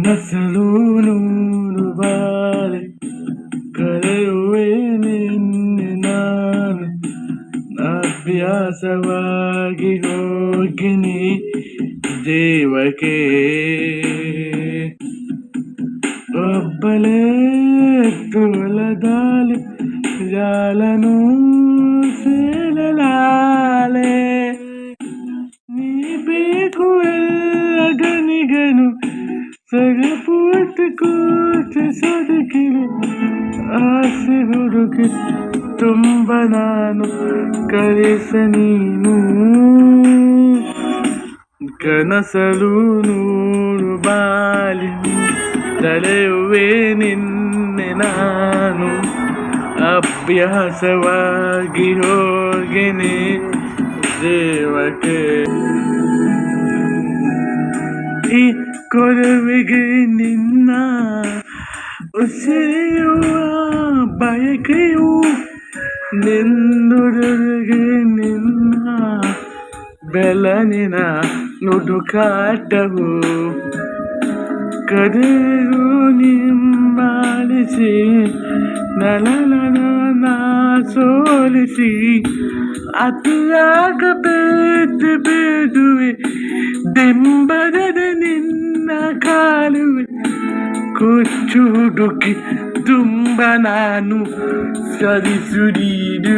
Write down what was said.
ಕನಸಲು ನೂರು ಬಾರಿ ಕರೆಯುವೆ ನಿನ್ನೆ ನಾನು ಅಭ್ಯಾಸವಾಗಿ ಹೋಗಿನಿ ಜೀವಕ್ಕೆ ಒಬ್ಬಳೇ ತುಳದಾಲೆ ಜಾಲನು ಸೇರಲಾಲೆ ನೀ ಬೇಕು ಎಲ್ಲ ಗನಿಗನು ಸಗಪೂರ್ತಿ ಕೂತು ಸೊದಕಿರು ಆಸೆ ಹುಡುಗಿ ತುಂಬ ನಾನು ಕಲಿಸ ನೀನು ಕನಸಲು ನೂರು ಬಾಲಿ ತಡೆಯುವೆ ನಿನ್ನೆ ನಾನು ಅಭ್ಯಾಸವಾಗಿ ಹೋಗಿನಿ ದೇವಕ್ಕೆ ಈ ಕೊರವಿಗೆ ನಿನ್ನ ಉಸಿರಿಯುವ ಬಯಕೆಯು ನಿನ್ನುಡುಗೆ ನಿನ್ನ ಬೆಳನಿನ ನುಡುಕಾಟವು ಕಡೆಗೂ ನಿಂಬಾಲಿಸಿ ನಲನ ಸೋಲಿಸಿ ಅತಿಯಾಗ ಬೇದುವೆ ದಿಂಬದ ನಿನ್ನ ಕಾಲುವೆ ಕೊಚ್ಚು ಹುಡುಕಿ ತುಂಬ ನಾನು ಸರಿಸುರಿದು